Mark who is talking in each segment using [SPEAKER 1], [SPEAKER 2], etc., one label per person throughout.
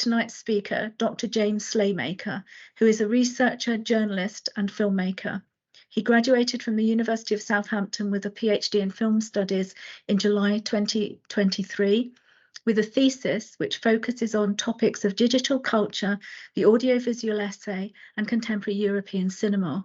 [SPEAKER 1] tonight's speaker, Dr. James Slaymaker, who is a researcher, journalist, and filmmaker. He graduated from the University of Southampton with a PhD in film studies in July 2023, with a thesis which focuses on topics of digital culture, the audiovisual essay, and contemporary European cinema.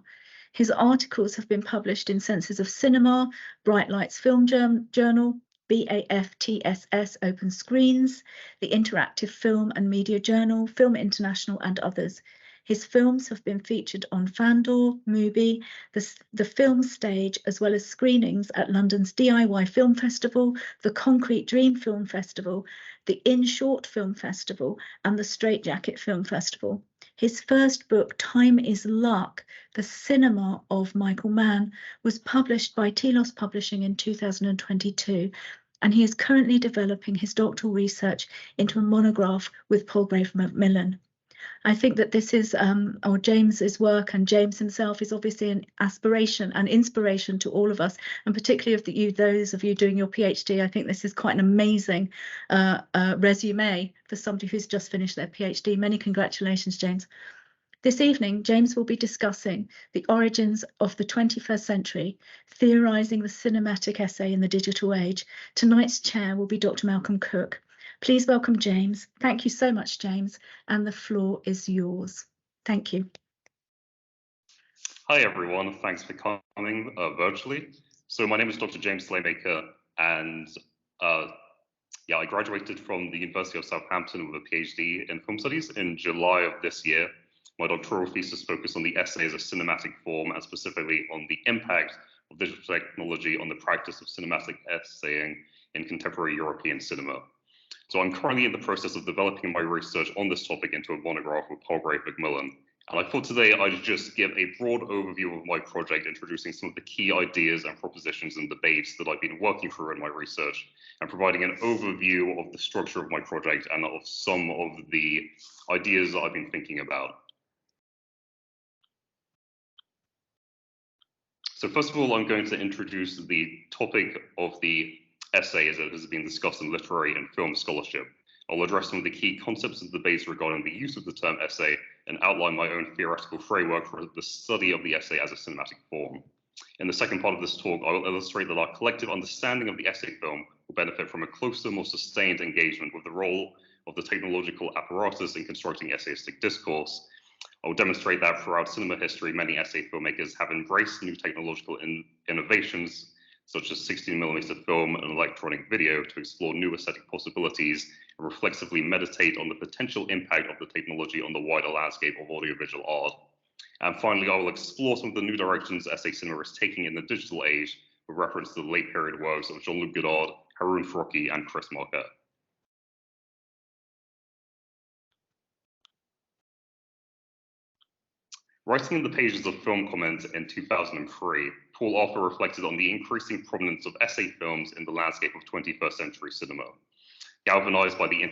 [SPEAKER 1] His articles have been published in Senses of Cinema, Bright Lights Film Journal, BAFTSS Open Screens, the Interactive Film and Media Journal, Film International, and others. His films have been featured on Fandor, Mubi, the Film Stage, as well as screenings at London's DIY Film Festival, the Concrete Dream Film Festival, the In Short Film Festival, and the Straight Jacket Film Festival. His first book, Time is Luck, The Cinema of Michael Mann, was published by Telos Publishing in 2022, and he is currently developing his doctoral research into a monograph with Palgrave Macmillan. I think that this is, James's work, and James himself is obviously an aspiration and inspiration to all of us, and particularly of those of you doing your PhD. I think this is quite an amazing resume for somebody who's just finished their PhD. Many congratulations, James. This evening, James will be discussing the origins of the 21st century, theorising the cinematic essay in the digital age. Tonight's chair will be Dr. Malcolm Cook. Please welcome James. Thank you so much, James, and the floor is yours. Thank you.
[SPEAKER 2] Hi, everyone. Thanks for coming virtually. So my name is Dr. James Slaymaker, and I graduated from the University of Southampton with a PhD in film studies in July of this year. My doctoral thesis focused on the essay as a cinematic form, and specifically on the impact of digital technology on the practice of cinematic essaying in contemporary European cinema. So I'm currently in the process of developing my research on this topic into a monograph with Palgrave Macmillan. And I thought today I'd just give a broad overview of my project, introducing some of the key ideas and propositions and debates that I've been working through in my research, and providing an overview of the structure of my project and of some of the ideas that I've been thinking about. So first of all, I'm going to introduce the topic of the essay as it has been discussed in literary and film scholarship. I'll address some of the key concepts and debates regarding the use of the term essay, and outline my own theoretical framework for the study of the essay as a cinematic form. In the second part of this talk, I will illustrate that our collective understanding of the essay film will benefit from a closer, more sustained engagement with the role of the technological apparatus in constructing essayistic discourse. I will demonstrate that throughout cinema history, many essay filmmakers have embraced new technological innovations, such as 16mm film and electronic video, to explore new aesthetic possibilities and reflexively meditate on the potential impact of the technology on the wider landscape of audiovisual art. And finally, I will explore some of the new directions essay cinema is taking in the digital age, with reference to the late period works of Jean-Luc Godard, Haroun Farroukhi, and Chris Marquette. Writing in the pages of Film Comment in 2003, Paul Arthur reflected on the increasing prominence of essay films in the landscape of 21st century cinema, galvanized by the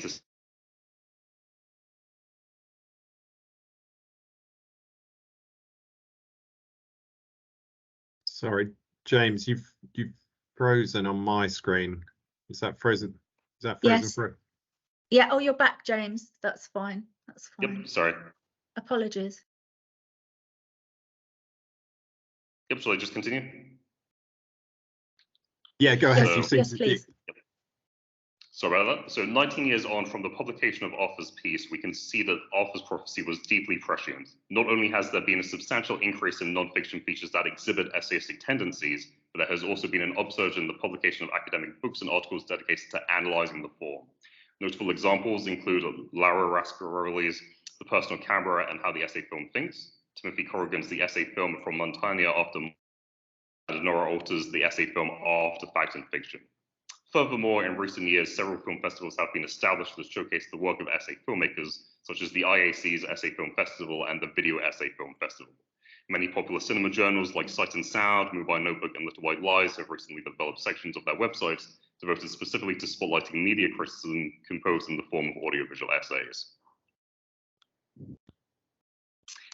[SPEAKER 3] Sorry, James, you've frozen on my screen. Is that frozen? Is that frozen?
[SPEAKER 1] Yes. Yeah. Oh, you're back, James. That's fine. That's fine.
[SPEAKER 2] Yep. Sorry.
[SPEAKER 1] Apologies.
[SPEAKER 2] Yep. Shall I just continue?
[SPEAKER 3] Yeah. Go ahead.
[SPEAKER 1] Yes, please.
[SPEAKER 2] Yep. Sorry about that. So 19 years on from the publication of Arthur's piece, we can see that Arthur's prophecy was deeply prescient. Not only has there been a substantial increase in non-fiction features that exhibit essayistic tendencies, but there has also been an upsurge in the publication of academic books and articles dedicated to analysing the form. Notable examples include Laura Rascaroli's The Personal Camera and How the Essay Film Thinks, Timothy Corrigan's The Essay Film from Montaigne After, and Nora Alter's The Essay Film After Fact and Fiction. Furthermore, in recent years, several film festivals have been established to showcase the work of essay filmmakers, such as the IAC's Essay Film Festival and the Video Essay Film Festival. Many popular cinema journals like Sight and Sound, Mobile Notebook, and Little White Lies have recently developed sections of their websites devoted specifically to spotlighting media criticism composed in the form of audiovisual essays.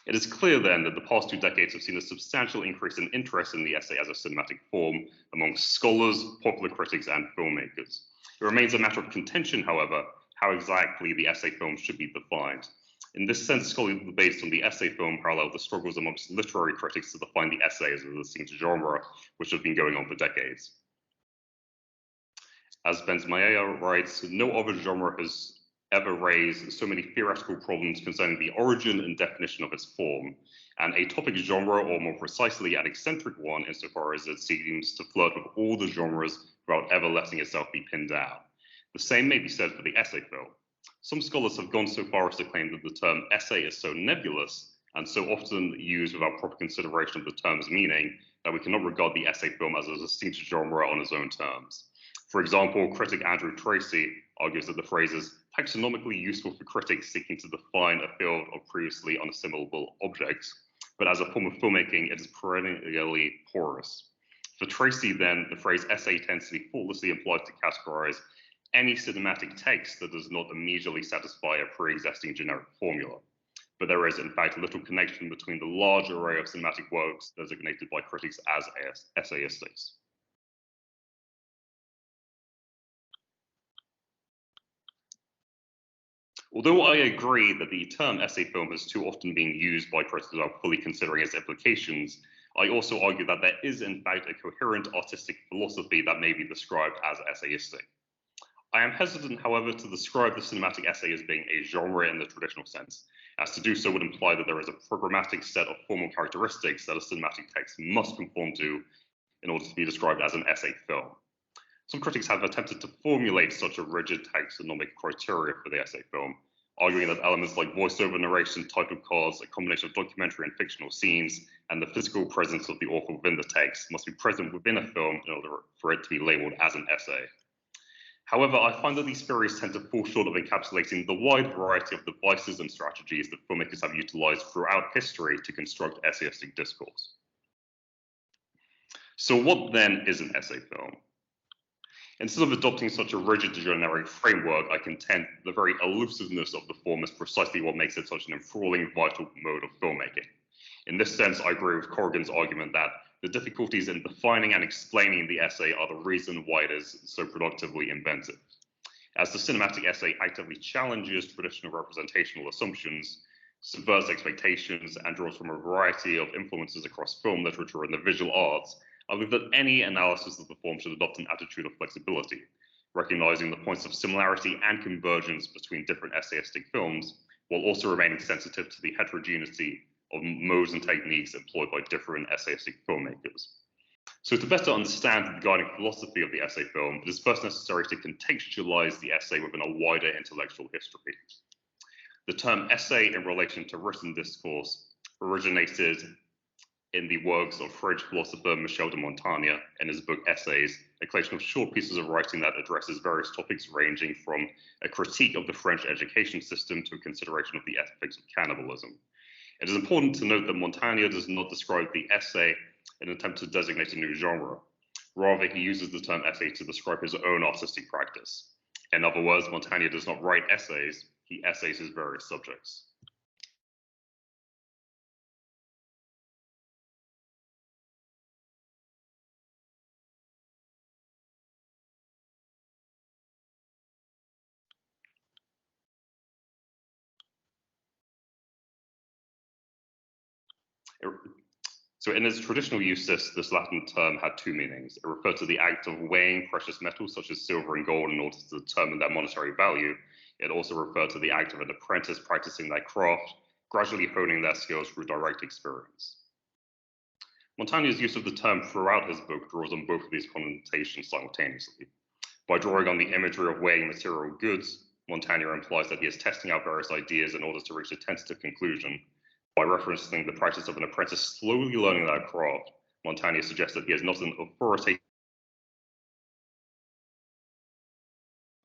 [SPEAKER 2] It is clear then that the past 2 decades have seen a substantial increase in interest in the essay as a cinematic form among scholars, popular critics, and filmmakers. It remains a matter of contention, however, how exactly the essay film should be defined. In this sense, scholarly debates on the essay film parallel the struggles amongst literary critics to define the essay as a distinct genre, which have been going on for decades. As Benzmaia writes, no other genre has ever raised so many theoretical problems concerning the origin and definition of its form, and a topic genre, or more precisely, an eccentric one, insofar as it seems to flirt with all the genres without ever letting itself be pinned down. The same may be said for the essay film. Some scholars have gone so far as to claim that the term essay is so nebulous and so often used without proper consideration of the term's meaning that we cannot regard the essay film as a distinct genre on its own terms. For example, critic Andrew Tracy argues that the phrase is taxonomically useful for critics seeking to define a field of previously unassimilable objects, but as a form of filmmaking, it is perennially porous. For Tracy, then, the phrase essay tends to be faultlessly employed to categorize any cinematic text that does not immediately satisfy a pre-existing generic formula. But there is, in fact, little connection between the large array of cinematic works designated by critics as essayistics. Although I agree that the term essay film has too often been used by critics without fully considering its implications, I also argue that there is, in fact, a coherent artistic philosophy that may be described as essayistic. I am hesitant, however, to describe the cinematic essay as being a genre in the traditional sense, as to do so would imply that there is a programmatic set of formal characteristics that a cinematic text must conform to in order to be described as an essay film. Some critics have attempted to formulate such a rigid taxonomic criteria for the essay film, arguing that elements like voiceover narration, title cards, a combination of documentary and fictional scenes, and the physical presence of the author within the text must be present within a film in order for it to be labeled as an essay. However, I find that these theories tend to fall short of encapsulating the wide variety of devices and strategies that filmmakers have utilized throughout history to construct essayistic discourse. So what then is an essay film? Instead of adopting such a rigid generic framework, I contend the very elusiveness of the form is precisely what makes it such an enthralling, vital mode of filmmaking. In this sense, I agree with Corrigan's argument that the difficulties in defining and explaining the essay are the reason why it is so productively inventive. As the cinematic essay actively challenges traditional representational assumptions, subverts expectations, and draws from a variety of influences across film, literature, and the visual arts, I believe that any analysis of the form should adopt an attitude of flexibility, recognizing the points of similarity and convergence between different essayistic films, while also remaining sensitive to the heterogeneity of modes and techniques employed by different essayistic filmmakers. So to better understand the guiding philosophy of the essay film, it is first necessary to contextualize the essay within a wider intellectual history. The term essay in relation to written discourse originated in the works of French philosopher Michel de Montaigne in his book Essays, a collection of short pieces of writing that addresses various topics ranging from a critique of the French education system to a consideration of the ethics of cannibalism. It is important to note that Montaigne does not describe the essay in an attempt to designate a new genre. Rather, he uses the term essay to describe his own artistic practice. In other words, Montaigne does not write essays, he essays his various subjects. So in its traditional use, this Latin term had two meanings. It referred to the act of weighing precious metals such as silver and gold in order to determine their monetary value. It also referred to the act of an apprentice practicing their craft, gradually honing their skills through direct experience. Montaigne's use of the term throughout his book draws on both of these connotations simultaneously. By drawing on the imagery of weighing material goods, Montaigne implies that he is testing out various ideas in order to reach a tentative conclusion. By referencing the practice of an apprentice slowly learning their craft, Montaigne suggests that he is not an authoritative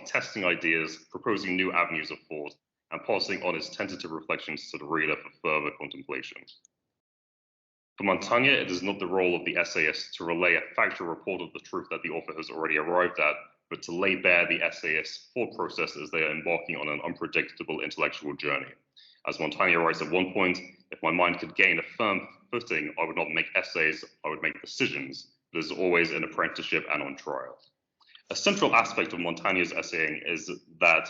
[SPEAKER 2] testing ideas, proposing new avenues of thought, and passing on his tentative reflections to the reader for further contemplation. For Montaigne, it is not the role of the essayist to relay a factual report of the truth that the author has already arrived at, but to lay bare the essayist's thought process as they are embarking on an unpredictable intellectual journey. As Montaigne writes at one point, if my mind could gain a firm footing, I would not make essays, I would make decisions. It is always an apprenticeship and on trial. A central aspect of Montaigne's essaying is that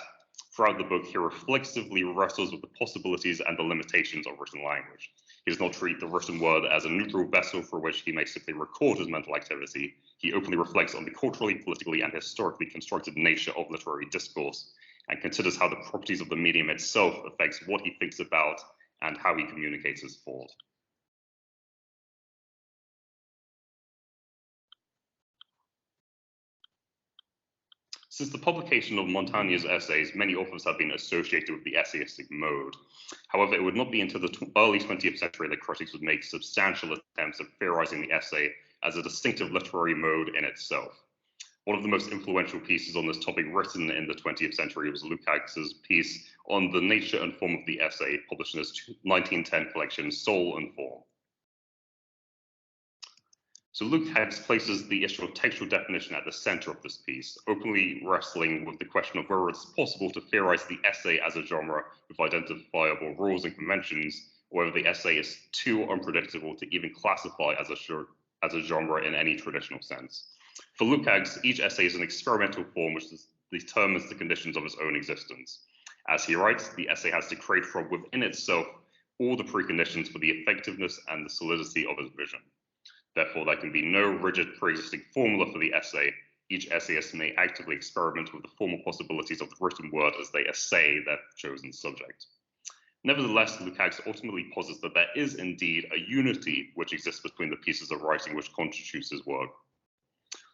[SPEAKER 2] Throughout the book, he reflexively wrestles with the possibilities and the limitations of written language. He does not treat the written word as a neutral vessel for which he may simply record his mental activity. He openly reflects on the culturally, politically, and historically constructed nature of literary discourse and considers how the properties of the medium itself affects what he thinks about and how he communicates his thought. Since the publication of Montaigne's essays, many authors have been associated with the essayistic mode. However, it would not be until the early 20th century that critics would make substantial attempts at theorizing the essay as a distinctive literary mode in itself. One of the most influential pieces on this topic written in the 20th century was Lukács's piece on the nature and form of the essay, published in his 1910 collection, Soul and Form. So Lukács places the issue of textual definition at the center of this piece, openly wrestling with the question of whether it's possible to theorize the essay as a genre with identifiable rules and conventions, or whether the essay is too unpredictable to even classify as a genre in any traditional sense. For Lukács, each essay is an experimental form which determines the conditions of its own existence. As he writes, the essay has to create from within itself all the preconditions for the effectiveness and the solidity of its vision. Therefore, there can be no rigid pre-existing formula for the essay. Each essayist may actively experiment with the formal possibilities of the written word as they essay their chosen subject. Nevertheless, Lukács ultimately posits that there is indeed a unity which exists between the pieces of writing which constitutes his work.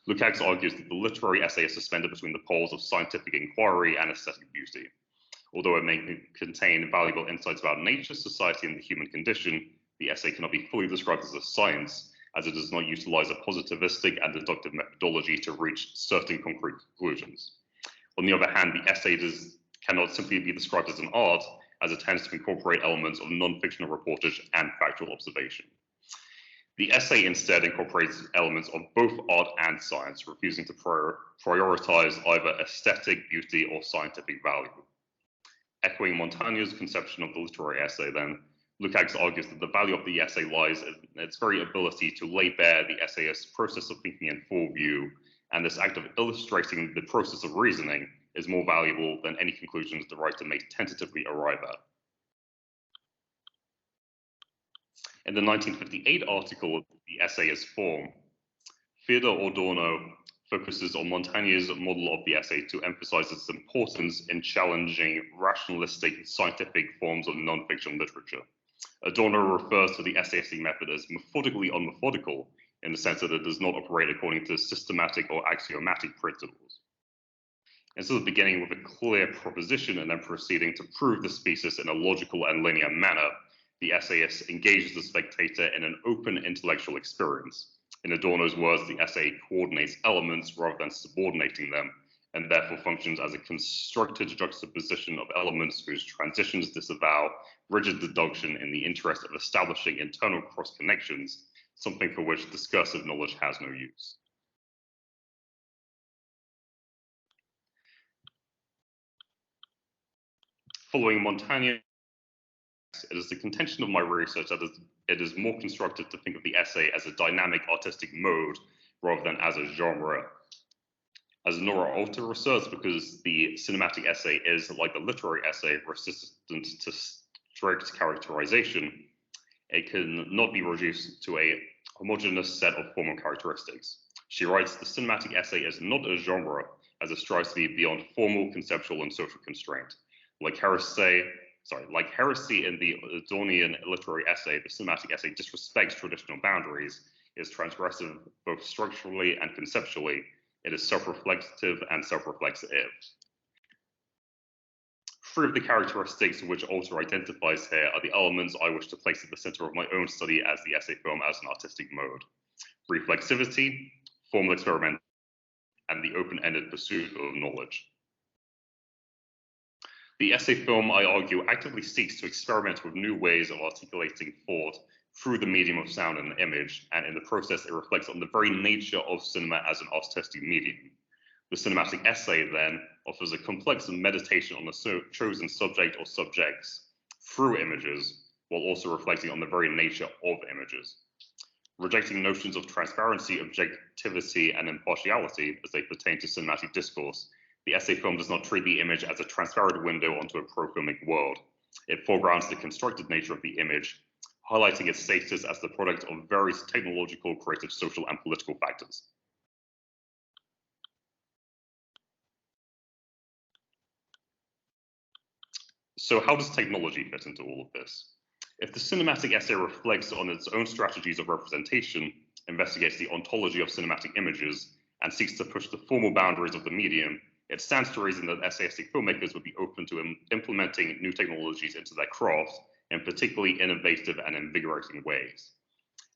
[SPEAKER 2] Lukács argues that the literary essay is suspended between the poles of scientific inquiry and aesthetic beauty. Although it may contain valuable insights about nature, society, and the human condition, the essay cannot be fully described as a science, as it does not utilize a positivistic and deductive methodology to reach certain concrete conclusions. On the other hand, the essay cannot simply be described as an art, as it tends to incorporate elements of non-fictional reportage and factual observation. The essay instead incorporates elements of both art and science, refusing to prioritize either aesthetic beauty or scientific value. Echoing Montaigne's conception of the literary essay, then, Lukács argues that the value of the essay lies in its very ability to lay bare the essayist's process of thinking in full view, and this act of illustrating the process of reasoning is more valuable than any conclusions the writer may tentatively arrive at. In the 1958 article, The Essay as Form, Theodor Adorno focuses on Montaigne's model of the essay to emphasize its importance in challenging rationalistic scientific forms of non-fiction literature. Adorno refers to the essayistic method as methodically unmethodical, in the sense that it does not operate according to systematic or axiomatic principles. Instead of beginning with a clear proposition and then proceeding to prove this thesis in a logical and linear manner, the essayist engages the spectator in an open intellectual experience. In Adorno's words, the essay coordinates elements rather than subordinating them, and therefore functions as a constructed juxtaposition of elements whose transitions disavow rigid deduction in the interest of establishing internal cross-connections, something for which discursive knowledge has no use. Following Montaigne, it is the contention of my research that it is more constructive to think of the essay as a dynamic artistic mode rather than as a genre. As Nora Alter asserts, because the cinematic essay is, like the literary essay, resistant to strict characterization, it can not be reduced to a homogeneous set of formal characteristics. She writes, the cinematic essay is not a genre, as it strives to be beyond formal, conceptual, and social constraint. Like heresy in the Adornian literary essay, the cinematic essay disrespects traditional boundaries, is transgressive both structurally and conceptually. It is self-reflective and self-reflexive. Three of the characteristics which Alter identifies here are the elements I wish to place at the center of my own study as the essay film as an artistic mode: reflexivity, formal experiment, and the open-ended pursuit of knowledge. The essay film, I argue, actively seeks to experiment with new ways of articulating thought through the medium of sound and image, and in the process it reflects on the very nature of cinema as an artistic medium. The cinematic essay, then, offers a complex meditation on a chosen subject or subjects through images, while also reflecting on the very nature of images. Rejecting notions of transparency, objectivity, and impartiality as they pertain to cinematic discourse, The essay film does not treat the image as a transparent window onto a pro-filmic world. It foregrounds the constructed nature of the image, highlighting its status as the product of various technological, creative, social, and political factors. So how does technology fit into all of this? If the cinematic essay reflects on its own strategies of representation, investigates the ontology of cinematic images, and seeks to push the formal boundaries of the medium, it stands to reason that essayistic filmmakers would be open to implementing new technologies into their craft in particularly innovative and invigorating ways.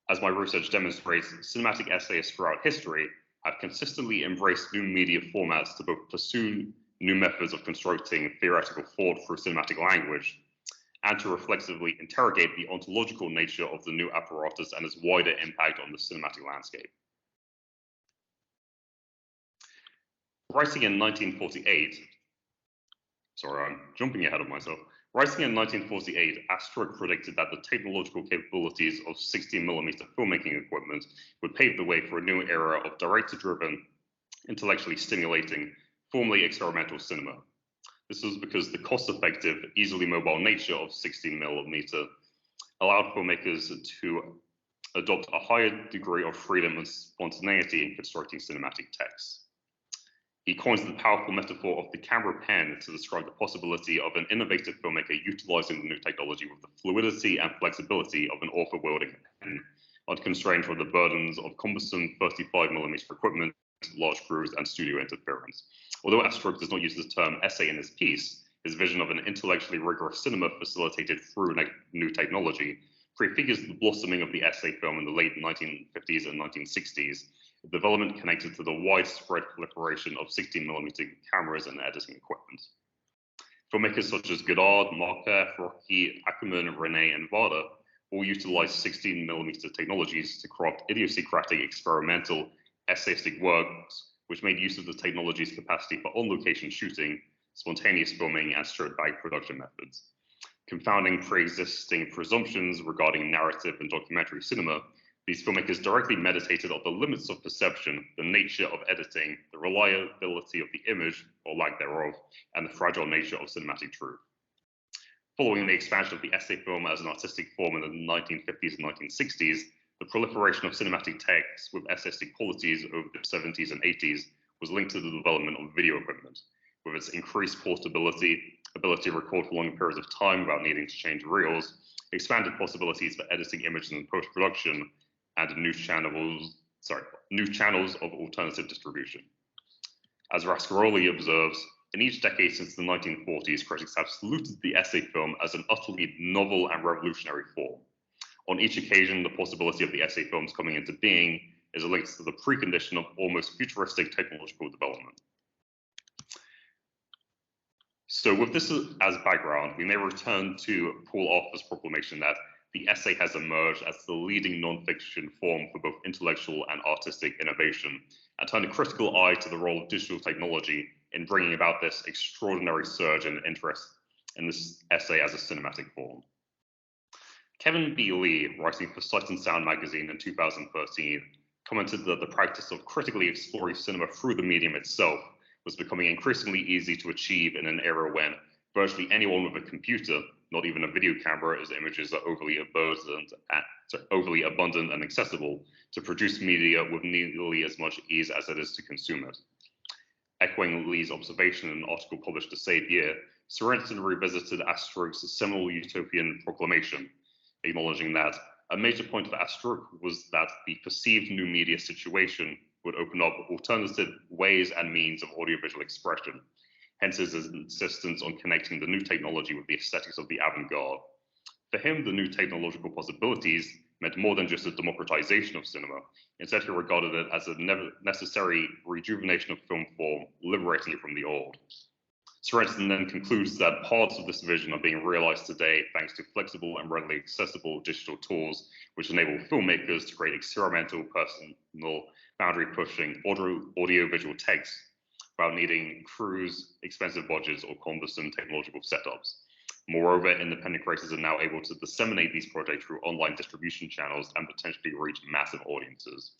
[SPEAKER 2] As my research demonstrates, cinematic essayists throughout history have consistently embraced new media formats to both pursue new methods of constructing theoretical thought through cinematic language, and to reflexively interrogate the ontological nature of the new apparatus and its wider impact on the cinematic landscape. Writing in 1948, sorry, I'm jumping ahead of myself. Writing in 1948, Astruc predicted that the technological capabilities of 16mm filmmaking equipment would pave the way for a new era of director-driven, intellectually stimulating, formally experimental cinema. This was because the cost-effective, easily mobile nature of 16mm allowed filmmakers to adopt a higher degree of freedom and spontaneity in constructing cinematic texts. He coins the powerful metaphor of the camera pen to describe the possibility of an innovative filmmaker utilizing the new technology with the fluidity and flexibility of an author wielding a pen, unconstrained from the burdens of cumbersome 35mm equipment, large crews, and studio interference. Although Astruc does not use the term essay in his piece, his vision of an intellectually rigorous cinema facilitated through new technology prefigures the blossoming of the essay film in the late 1950s and 1960s, a development connected to the widespread proliferation of 16mm cameras and editing equipment. Filmmakers such as Godard, Marquardt, Rocky, Ackerman, Rene, and Vada all utilized 16mm technologies to craft idiosyncratic experimental essayistic works, which made use of the technology's capacity for on-location shooting, spontaneous filming, and strip-bag production methods. Confounding pre-existing presumptions regarding narrative and documentary cinema, these filmmakers directly meditated on the limits of perception, the nature of editing, the reliability of the image, or lack thereof, and the fragile nature of cinematic truth. Following the expansion of the essay film as an artistic form in the 1950s and 1960s, the proliferation of cinematic texts with essayistic qualities over the 70s and 80s was linked to the development of video equipment, with its increased portability, ability to record for long periods of time without needing to change reels, expanded possibilities for editing images in post-production, and new channels of alternative distribution. As Rascaroli observes, in each decade since the 1940s, critics have saluted the essay film as an utterly novel and revolutionary form. On each occasion, the possibility of the essay films coming into being is linked to the precondition of almost futuristic technological development. So with this as background, we may return to Paul Arthur's proclamation that the essay has emerged as the leading non-fiction form for both intellectual and artistic innovation, and turn a critical eye to the role of digital technology in bringing about this extraordinary surge in interest in this essay as a cinematic form. Kevin B. Lee, writing for Sight and Sound magazine in 2013, commented that the practice of critically exploring cinema through the medium itself was becoming increasingly easy to achieve in an era when virtually anyone with a computer, not even a video camera, as images are overly abundant and accessible, to produce media with nearly as much ease as it is to consume it. Echoing Lee's observation in an article published the same year, Sorensen revisited Astruc's seminal utopian proclamation, acknowledging that a major point of Astruc was that the perceived new media situation would open up alternative ways and means of audiovisual expression, hence his insistence on connecting the new technology with the aesthetics of the avant-garde. For him, the new technological possibilities meant more than just a democratization of cinema. Instead, he regarded it as a necessary rejuvenation of film form, liberating it from the old. Sorensen then concludes that parts of this vision are being realized today thanks to flexible and readily accessible digital tools, which enable filmmakers to create experimental, personal, boundary-pushing audio-visual text without needing crews, expensive budgets, or cumbersome technological setups. Moreover, independent creators are now able to disseminate these projects through online distribution channels and potentially reach massive audiences.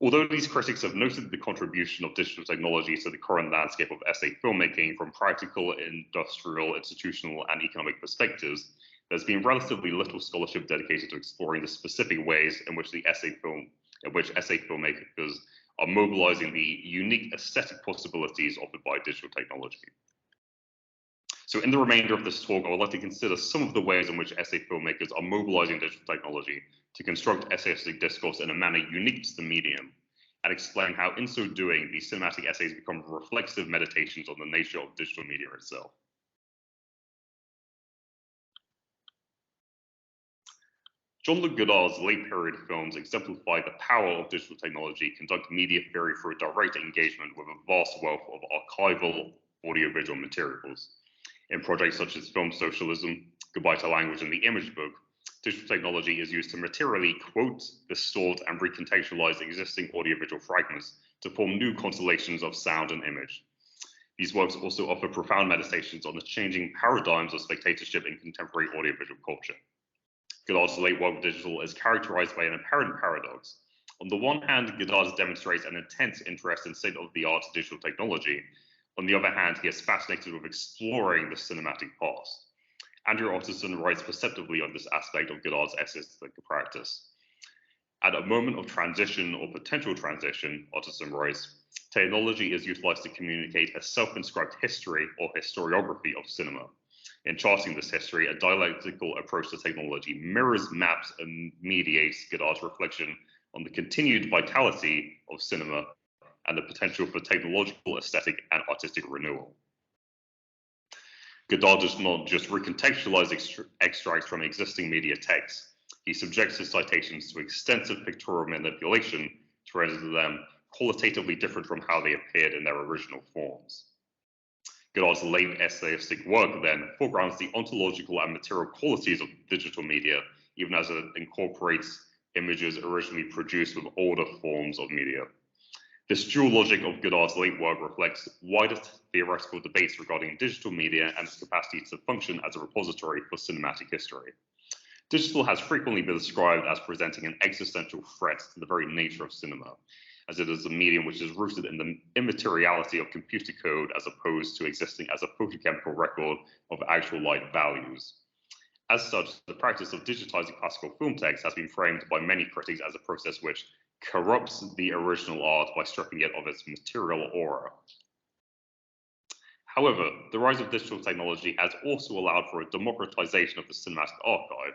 [SPEAKER 2] Although these critics have noted the contribution of digital technology to the current landscape of essay filmmaking from practical, industrial, institutional, and economic perspectives, there's been relatively little scholarship dedicated to exploring the specific ways in which essay filmmakers are mobilizing the unique aesthetic possibilities offered by digital technology. So in the remainder of this talk, I would like to consider some of the ways in which essay filmmakers are mobilizing digital technology to construct essayistic discourse in a manner unique to the medium, and explain how in so doing, these cinematic essays become reflexive meditations on the nature of digital media itself. Jean-Luc Godard's late period films exemplify the power of digital technology, conduct media theory through direct engagement with a vast wealth of archival audiovisual materials. In projects such as Film Socialism, Goodbye to Language, and The Image Book, digital technology is used to materially quote, distort, and recontextualize existing audiovisual fragments to form new constellations of sound and image. These works also offer profound meditations on the changing paradigms of spectatorship in contemporary audiovisual culture. Godard's late work with digital is characterized by an apparent paradox. On the one hand, Godard demonstrates an intense interest in state-of-the-art digital technology. On the other hand, he is fascinated with exploring the cinematic past. Andrew Otterson writes perceptively on this aspect of Godard's essayistic practice. At a moment of transition or potential transition, Otterson writes, technology is utilized to communicate a self-inscribed history or historiography of cinema. In charting this history, a dialectical approach to technology mirrors, maps, and mediates Godard's reflection on the continued vitality of cinema and the potential for technological, aesthetic, and artistic renewal. Godard does not just recontextualize extracts from existing media texts. He subjects his citations to extensive pictorial manipulation to render them qualitatively different from how they appeared in their original forms. Godard's late essayistic work then foregrounds the ontological and material qualities of digital media, even as it incorporates images originally produced with older forms of media. This dual logic of Godard's late work reflects wider theoretical debates regarding digital media and its capacity to function as a repository for cinematic history. Digital has frequently been described as presenting an existential threat to the very nature of cinema, as it is a medium which is rooted in the immateriality of computer code as opposed to existing as a photochemical record of actual light values. As such, the practice of digitizing classical film text has been framed by many critics as a process which corrupts the original art by stripping it of its material aura. However, the rise of digital technology has also allowed for a democratization of the cinematic archive,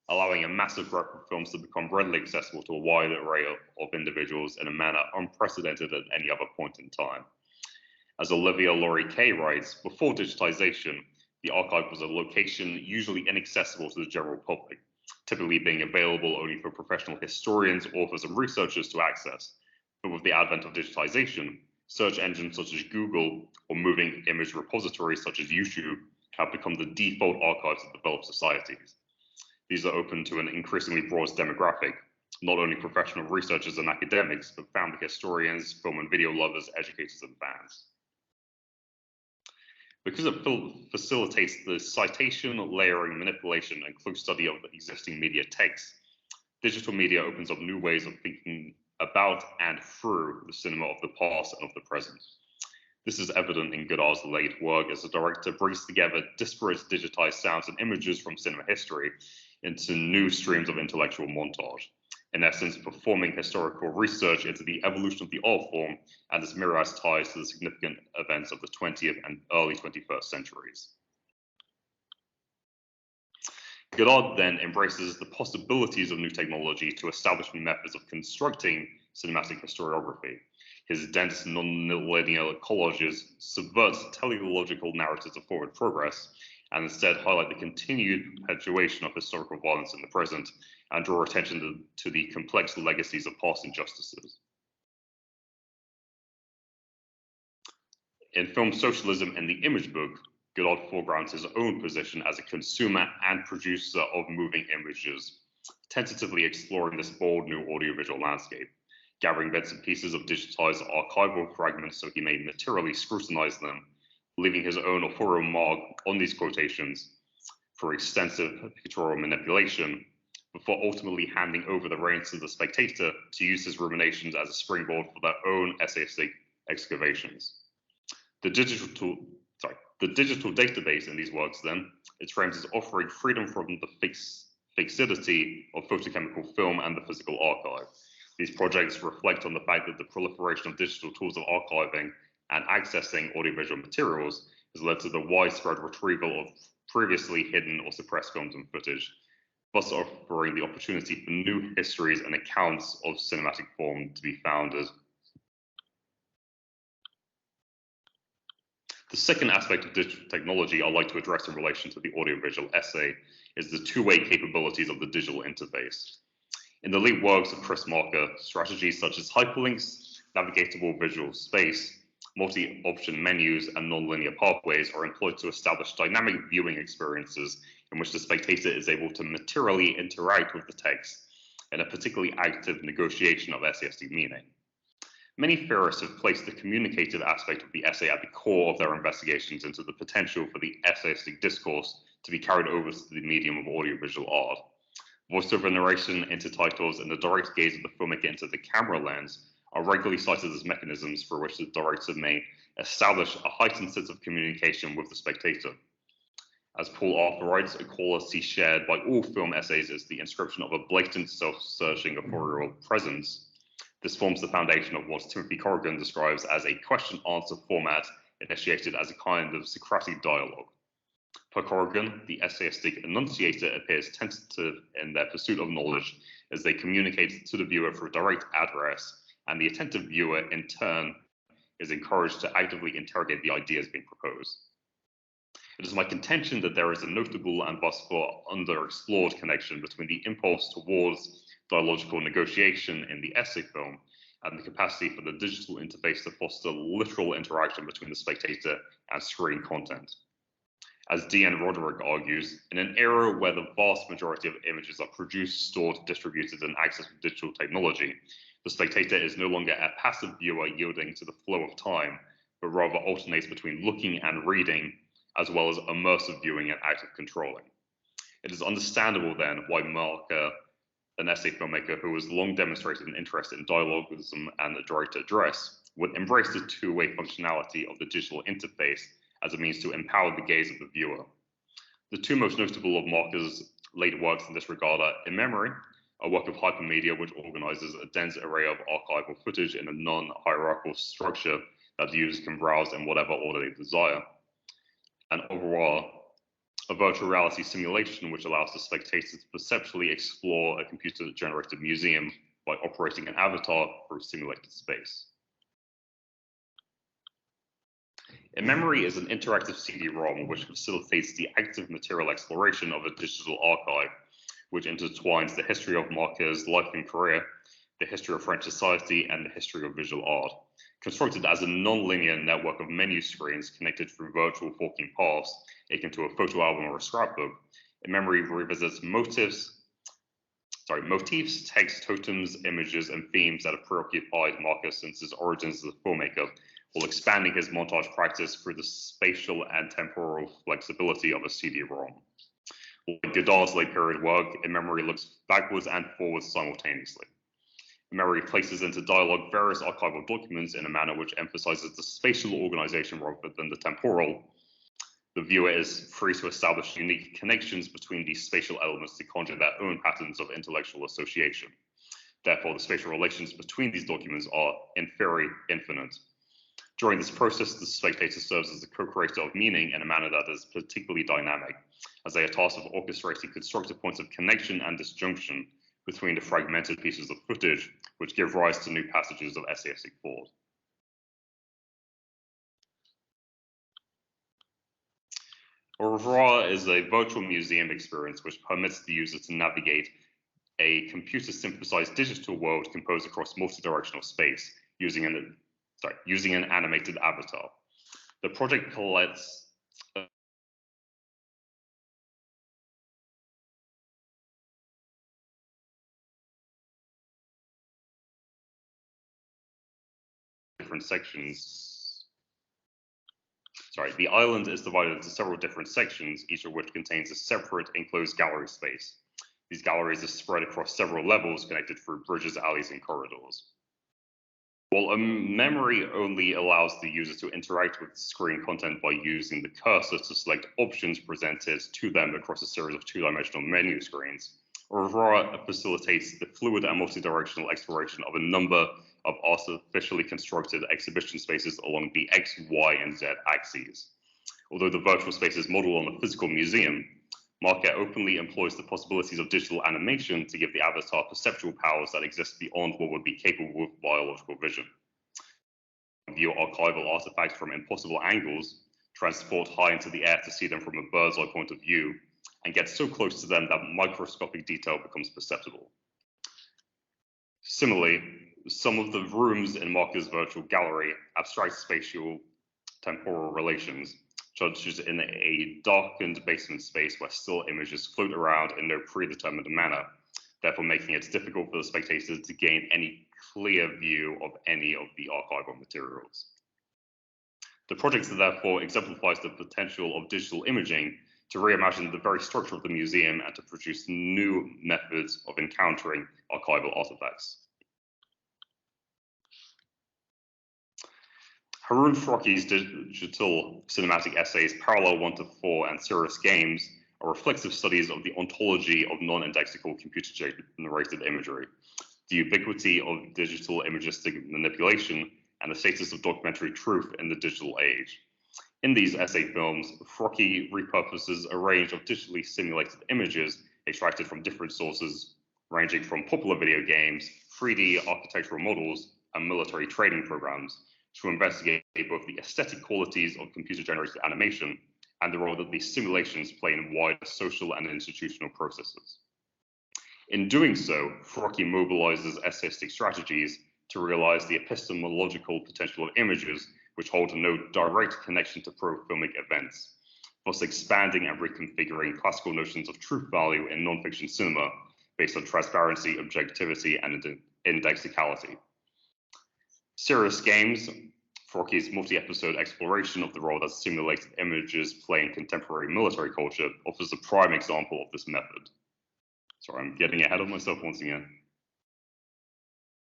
[SPEAKER 2] allowing a massive breadth of films to become readily accessible to a wide array of individuals in a manner unprecedented at any other point in time. As Olivia Laurie Kay writes, before digitization, the archive was a location usually inaccessible to the general public, typically being available only for professional historians, authors, and researchers to access. But with the advent of digitization, search engines such as Google or moving image repositories such as YouTube have become the default archives of developed societies. These are open to an increasingly broad demographic, not only professional researchers and academics, but family historians, film and video lovers, educators, and fans. Because it facilitates the citation, layering, manipulation, and close study of the existing media text, digital media opens up new ways of thinking about and through the cinema of the past and of the present. This is evident in Godard's late work as the director brings together disparate digitized sounds and images from cinema history into new streams of intellectual montage, in essence performing historical research into the evolution of the art form and its myriad ties to the significant events of the 20th and early 21st centuries. Godard then embraces the possibilities of new technology to establish methods of constructing cinematic historiography. His dense non-linear collages subvert teleological narratives of forward progress and instead highlight the continued perpetuation of historical violence in the present and draw attention to the complex legacies of past injustices. In Film Socialism and The Image Book, Godard foregrounds his own position as a consumer and producer of moving images, tentatively exploring this bold new audiovisual landscape, gathering bits and pieces of digitized archival fragments so he may materially scrutinize them, leaving his own authorial mark on these quotations for extensive pictorial manipulation, before ultimately handing over the reins to the spectator to use his ruminations as a springboard for their own essayistic excavations. The digital database in these works, then, is framed as offering freedom from the fixity of photochemical film and the physical archive. These projects reflect on the fact that the proliferation of digital tools of archiving and accessing audiovisual materials has led to the widespread retrieval of previously hidden or suppressed films and footage, thus offering the opportunity for new histories and accounts of cinematic form to be founded. The second aspect of digital technology I'd like to address in relation to the audiovisual essay is the two-way capabilities of the digital interface. In the lead works of Chris Marker, strategies such as hyperlinks, navigatable visual space, multi-option menus, and non-linear pathways are employed to establish dynamic viewing experiences in which the spectator is able to materially interact with the text in a particularly active negotiation of essayistic meaning. Many theorists have placed the communicative aspect of the essay at the core of their investigations into the potential for the essayistic discourse to be carried over to the medium of audiovisual art. Voiceover narration, intertitles, and the direct gaze of the filmmaker into the camera lens are regularly cited as mechanisms for which the director may establish a heightened sense of communication with the spectator. As Paul Arthur writes, a quality shared by all film essays is the inscription of a blatant self-searching authorial presence. This forms the foundation of what Timothy Corrigan describes as a question-answer format initiated as a kind of Socratic dialogue. Per Corrigan, the essayistic enunciator appears tentative in their pursuit of knowledge as they communicate to the viewer through direct address, and the attentive viewer, in turn, is encouraged to actively interrogate the ideas being proposed. It is my contention that there is a notable and thus far underexplored connection between the impulse towards dialogical negotiation in the essay film and the capacity for the digital interface to foster literal interaction between the spectator and screen content. As D.N. Roderick argues, in an era where the vast majority of images are produced, stored, distributed, and accessed with digital technology, the spectator is no longer a passive viewer yielding to the flow of time, but rather alternates between looking and reading, as well as immersive viewing and active controlling. It is understandable then why Marker, an essay filmmaker who has long demonstrated an interest in dialogism and the direct address, would embrace the two-way functionality of the digital interface as a means to empower the gaze of the viewer. The two most notable of Marker's late works in this regard are In Memory, a work of hypermedia which organizes a dense array of archival footage in a non-hierarchical structure that the users can browse in whatever order they desire, and Au Revoir, a virtual reality simulation which allows the spectator to perceptually explore a computer-generated museum by operating an avatar through simulated space. In Memory is an interactive CD-ROM which facilitates the active material exploration of a digital archive, which intertwines the history of Marker's life and career, the history of French society, and the history of visual art. Constructed as a non-linear network of menu screens connected through virtual forking paths, akin to a photo album or a scrapbook, In Memory revisits motifs, text, totems, images, and themes that have preoccupied Marker since his origins as a filmmaker, while expanding his montage practice through the spatial and temporal flexibility of a CD-ROM. Like Godard's late period work, In Memory looks backwards and forwards simultaneously. In Memory places into dialogue various archival documents in a manner which emphasizes the spatial organization rather than the temporal. The viewer is free to establish unique connections between these spatial elements to conjure their own patterns of intellectual association. Therefore, the spatial relations between these documents are, in theory, infinite. During this process, the spectator serves as the co-creator of meaning in a manner that is particularly dynamic, as they are tasked with orchestrating constructive points of connection and disjunction between the fragmented pieces of footage, which give rise to new passages of essayistic thought. Au Revoir is a virtual museum experience which permits the user to navigate a computer-synthesized digital world composed across multi-directional space using an animated avatar. The project collects different sections. The island is divided into several different sections, each of which contains a separate enclosed gallery space. These galleries are spread across several levels connected through bridges, alleys, and corridors. While a memory only allows the user to interact with screen content by using the cursor to select options presented to them across a series of two-dimensional menu screens, Aurora facilitates the fluid and multi-directional exploration of a number of artificially constructed exhibition spaces along the X, Y, and Z axes. Although the virtual space is modeled on a physical museum, Marquette openly employs the possibilities of digital animation to give the avatar perceptual powers that exist beyond what would be capable with biological vision. View archival artifacts from impossible angles, transport high into the air to see them from a bird's eye point of view, and get so close to them that microscopic detail becomes perceptible. Similarly, some of the rooms in Marquette's virtual gallery abstract spatial temporal relations, such as in a darkened basement space where still images float around in no predetermined manner, therefore making it difficult for the spectators to gain any clear view of any of the archival materials. The project therefore exemplifies the potential of digital imaging to reimagine the very structure of the museum and to produce new methods of encountering archival artifacts. Harun Farokhi's digital cinematic essays Parallel 1 to 4 and Cirrus Games are reflexive studies of the ontology of non-indexical computer-generated imagery, the ubiquity of digital imagistic manipulation, and the status of documentary truth in the digital age. In these essay films, Farokhi repurposes a range of digitally simulated images extracted from different sources, ranging from popular video games, 3D architectural models, and military training programs, to investigate both the aesthetic qualities of computer-generated animation and the role that these simulations play in wider social and institutional processes. In doing so, Farokhi mobilizes essayistic strategies to realize the epistemological potential of images which hold no direct connection to pro-filmic events, thus expanding and reconfiguring classical notions of truth value in non-fiction cinema based on transparency, objectivity, and indexicality. Cirrus Games, Farokhi's multi-episode exploration of the role that simulated images play in contemporary military culture, offers a prime example of this method. Sorry, I'm getting ahead of myself once again.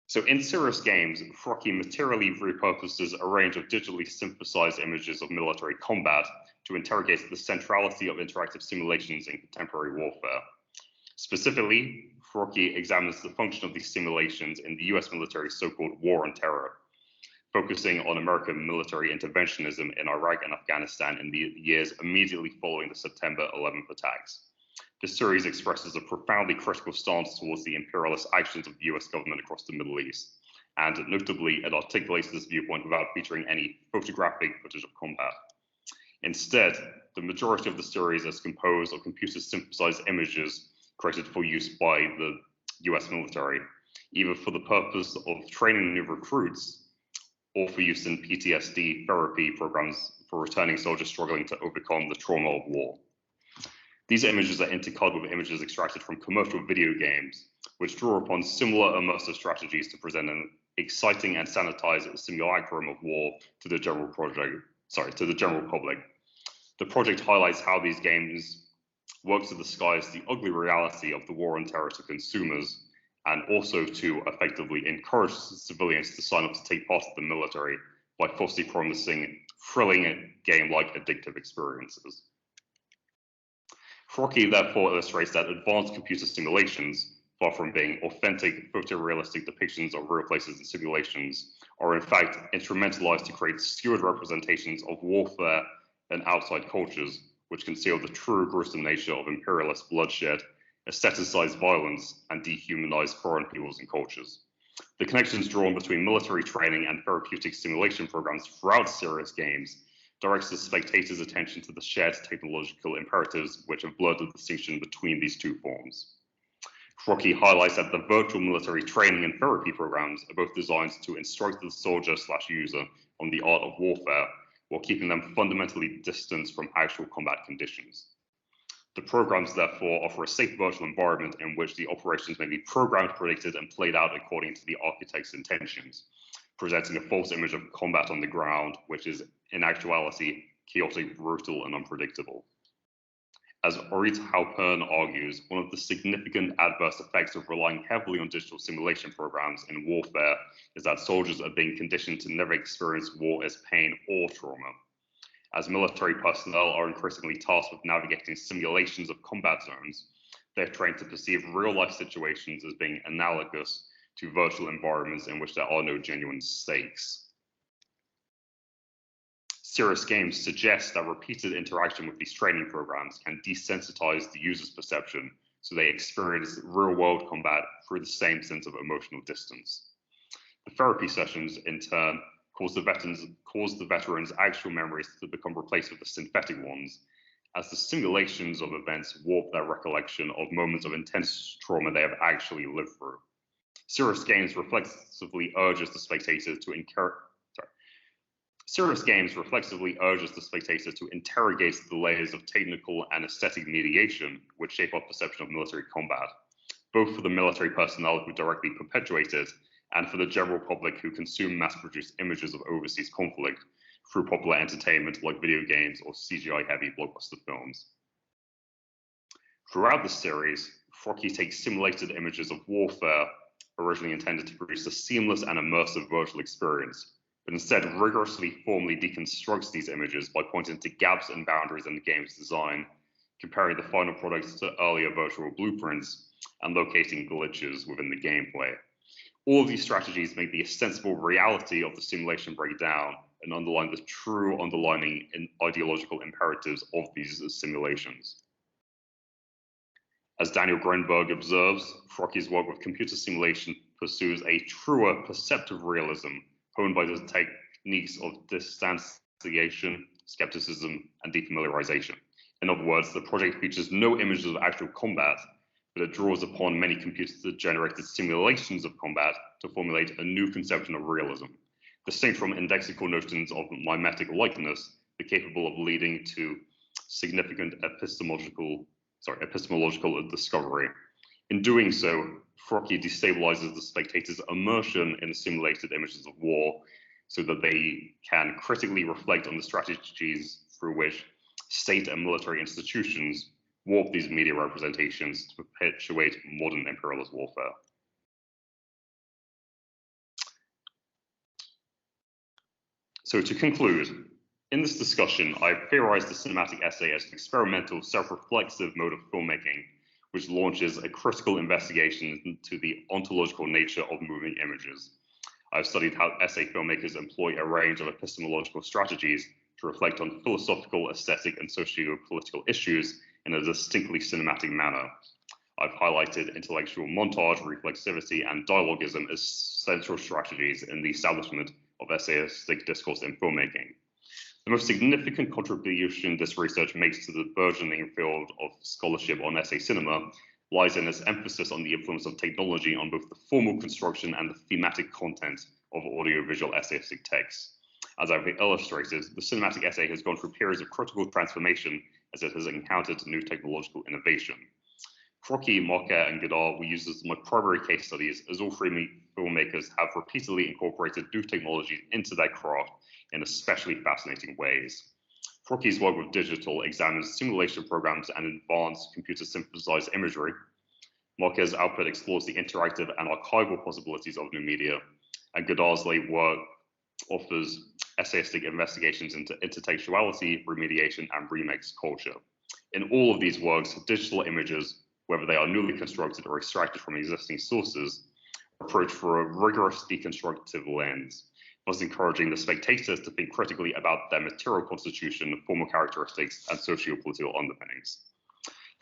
[SPEAKER 2] So in Cirrus Games, Farokhi materially repurposes a range of digitally synthesized images of military combat to interrogate the centrality of interactive simulations in contemporary warfare. Specifically, Farokhi examines the function of these simulations in the US military's so-called war on terror, focusing on American military interventionism in Iraq and Afghanistan in the years immediately following the September 11th attacks. This series expresses a profoundly critical stance towards the imperialist actions of the US government across the Middle East, and notably, it articulates this viewpoint without featuring any photographic footage of combat. Instead, the majority of the series is composed of computer-synthesized images created for use by the US military, either for the purpose of training new recruits or for use in PTSD therapy programs for returning soldiers struggling to overcome the trauma of war. These images are intercut with images extracted from commercial video games, which draw upon similar immersive strategies to present an exciting and sanitized simulacrum of war to the general public. The project highlights how these games work to disguise the ugly reality of the war on terror to consumers, and also to effectively encourage civilians to sign up to take part in the military by falsely promising thrilling game-like addictive experiences. Farokhi therefore illustrates that advanced computer simulations, far from being authentic photorealistic depictions of real places and simulations, are in fact instrumentalized to create skewed representations of warfare and outside cultures, which conceal the true gruesome nature of imperialist bloodshed, aestheticized violence, and dehumanized foreign peoples and cultures. The connections drawn between military training and therapeutic simulation programs throughout Cirrus Games directs the spectator's attention to the shared technological imperatives which have blurred the distinction between these two forms. Farokhi highlights that the virtual military training and therapy programs are both designed to instruct the soldier/user on the art of warfare, while keeping them fundamentally distant from actual combat conditions. The programs therefore offer a safe virtual environment in which the operations may be programmed, predicted, and played out according to the architect's intentions, presenting a false image of combat on the ground, which is in actuality chaotic, brutal, and unpredictable. As Orit Halpern argues, one of the significant adverse effects of relying heavily on digital simulation programs in warfare is that soldiers are being conditioned to never experience war as pain or trauma. As military personnel are increasingly tasked with navigating simulations of combat zones, they're trained to perceive real-life situations as being analogous to virtual environments in which there are no genuine stakes. Serious Games suggests that repeated interaction with these training programs can desensitize the user's perception so they experience real-world combat through the same sense of emotional distance. The therapy sessions, in turn, cause the veterans' actual memories to become replaced with the synthetic ones, as the simulations of events warp their recollection of moments of intense trauma they have actually lived through. Serious Games reflexively urges the spectator to interrogate the layers of technical and aesthetic mediation which shape our perception of military combat, both for the military personnel who directly perpetuate it and for the general public who consume mass-produced images of overseas conflict through popular entertainment like video games or CGI-heavy blockbuster films. Throughout the series, Frocky takes simulated images of warfare, originally intended to produce a seamless and immersive virtual experience, but instead rigorously formally deconstructs these images by pointing to gaps and boundaries in the game's design, comparing the final products to earlier virtual blueprints, and locating glitches within the gameplay. All of these strategies make the ostensible reality of the simulation break down and underline the true underlying and ideological imperatives of these simulations. As Daniel Grenberg observes, Frocky's work with computer simulation pursues a truer perceptive realism honed by the techniques of distanciation, skepticism, and defamiliarization. In other words, the project features no images of actual combat, but it draws upon many computer-generated simulations of combat to formulate a new conception of realism, distinct from indexical notions of mimetic likeness, but capable of leading to significant epistemological discovery. In doing so, Frocky destabilizes the spectator's immersion in the simulated images of war so that they can critically reflect on the strategies through which state and military institutions warp these media representations to perpetuate modern imperialist warfare. So to conclude, in this discussion, I've theorized the cinematic essay as an experimental, self-reflexive mode of filmmaking, which launches a critical investigation into the ontological nature of moving images. I've studied how essay filmmakers employ a range of epistemological strategies to reflect on philosophical, aesthetic, and socio-political issues in a distinctly cinematic manner. I've highlighted intellectual montage, reflexivity, and dialogism as central strategies in the establishment of essayistic discourse in filmmaking. The most significant contribution this research makes to the burgeoning field of scholarship on essay cinema lies in its emphasis on the influence of technology on both the formal construction and the thematic content of audiovisual essayistic texts. As I've illustrated, the cinematic essay has gone through periods of critical transformation as it has encountered new technological innovation. Frocky, Marquet, and Godard were used as my primary case studies, as all three filmmakers have repeatedly incorporated new technologies into their craft in especially fascinating ways. Frocky's work with digital examines simulation programs and advanced computer-synthesized imagery. Marquet's output explores the interactive and archival possibilities of new media, and Godard's late work offers essayistic investigations into intertextuality, remediation, and remix culture. In all of these works, digital images, whether they are newly constructed or extracted from existing sources, approach for a rigorous deconstructive lens, thus encouraging the spectators to think critically about their material constitution, formal characteristics, and socio-political underpinnings.